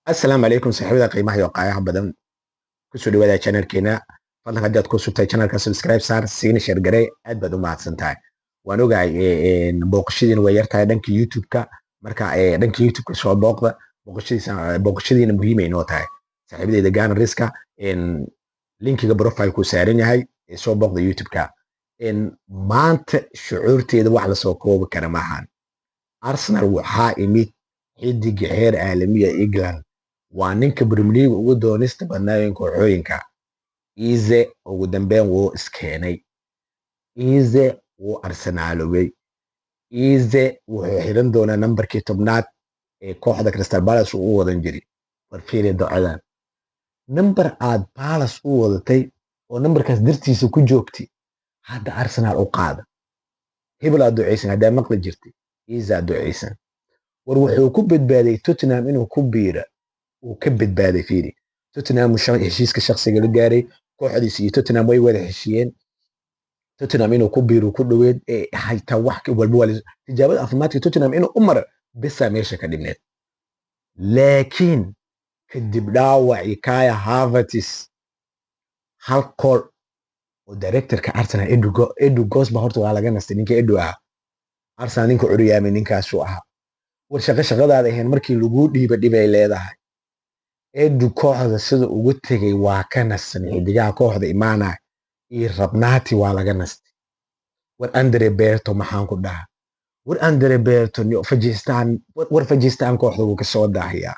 السلام عليكم صاحبada qiimaha iyo qaayaha badan ku soo dhawaada channelkeena fadlan hadii aad ku subtay channelka subscribe saar siina share garee aad baad u mahadsantahay waan ogahay booqashadiina way yartahay dhanka YouTube-ka marka dhanka YouTube-ka soo booqashadiina muhiim ay noo tahay saaxiibadeyda Ghana Riska linkiga profile ku saaran yahay soo booqda YouTube-ka maanta shucuurteeda wax la soo koobi kara maahan Arsenal waxaa imid xidiga heer caalamiya England waa ninka Premier League ugu doonista badnaayen kooxooyinka Eze ugu dambeyn wuu iskeenay Eze wuu Arsenaloway Eze wuxuu xiran doonaa nambarkii 10aad ee kooxda Crystal Palace uu wadan jiray warfiiri docadan nambar aad Palace u wadatay oo nambarkaas dartiisa ku joogtay hadda Arsenal u qaada hebel aad duceysan hadda maqli jirtay Eze aad duceysan war wuxuu ku badbaaday Tottenham inuu ku biiro uu ka badbaaday fiiri Tottenham heshiiska shakhsiga la gaaray kooxdiisa iyo Tottenham way wada heshiiyeen Tottenham inuu ku biiro ku dhaweed hayta wax walba wali tijaabada caafimaadka Tottenham inuu u maro bisa meesha ka dhigneed laakiin kadib dhaawacii Kaya Havertz hal kool oo directorka Arsenal Edu Gosba horta waa laga nastay ninka Edu ah Arsenal ninka curiyaamay ninkaas uu ahaa war shaqadaada ahayn markii lagu dhiiba dhibay leedahay Edu kooxda sida ugu tagay waa ka nasan xidigaha kooxda imaanay iyo rabnaati waa laga nastay war Andre Berto maxaan ku dhahaa war Andre Berto ni Fajistaan kooxda uu ka soo daahiyaa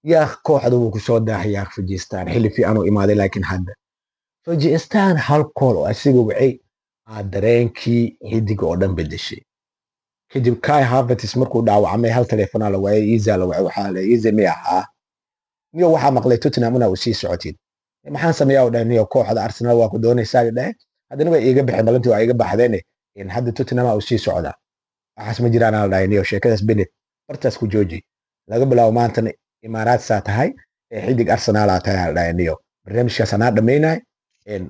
yaa kooxda uu ku soo daahiyaa Fajistaan xilli fiican uu imaaday laakiin hadda Fajistaan hal kool oo asiga wacay dareenkii xidiga oo dhan bedeshay kadib Kai Havertz markuu dhaawacmay hal telefoon la waayay Eze la waayay waxa la Eze ma aha niyo waxa maqlay Tottenham una sii socotin maxaan sameeyaa oo dhaniyo kooxda Arsenal waa ku doonaysaa dhahay hadana way iga bixin balantii waa iga baxdeen in hadda Tottenham uu sii socda waxaas ma jiraan la dhahay niyo sheekadaas Bennett bartaas ku jooji laga bilaabo maanta Imaaraat saa tahay xidig Arsenal aa tahay la dhahay niyo barnaamijkaas ana dhameynay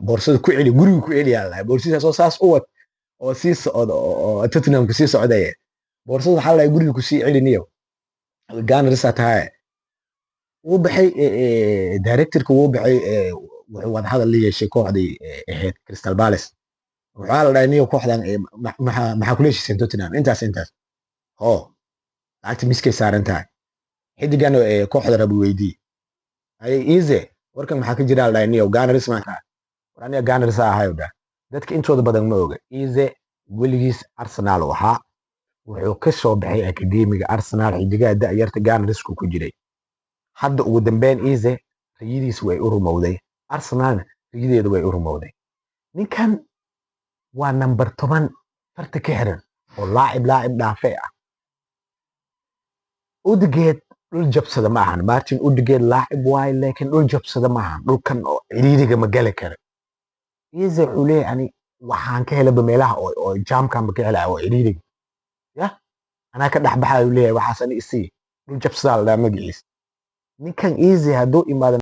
boorsada ku celi guriga ku celi la boorsada soo saas u wad oo sii socdo oo Tottenham ku sii socday boorsada waxa la guriga ku sii celiniyo Ghana Riska tahay uu baxay directorka uu baxay wuxuu wada hadal leeyahay kooxdii ahayd Crystal Palace waxa la dhahay kooxdan maxaa ku leeshiisay Tottenham intaas ho lacagta miskay saaran tahay xidigan kooxda rabo weydii ay Eze warkan maxaa ka jira la dhahay Ghana Riska marka waraniga Ghana Riska ahayo dadka intooda badan ma oga Eze weligiis Arsenal waxa wuxuu ka soo baxay akademiga Arsenal xidiga da'yarta Ghana Riska ku jiray hadda ugu dambeyn Eze riyadiis way u rumowday Arsenal riyadeedu way u rumowday ninkan waa number 10 farta ka xiran oo laacib dhaafay ah Odegaard dhul jabsada ma ahan Martin Odegaard laacib waay laakiin dhul jabsada ma ahan dhulkan oo ciriiriga ma gali kara Eze xulee ani waxaan ka helay meelaha oo jamkan ma ka helay oo ciriiriga ya ana ka dhaxbaxay leeyahay waxaas ani isii dhul jabsada la magaciis ninkan Eze haduu imaado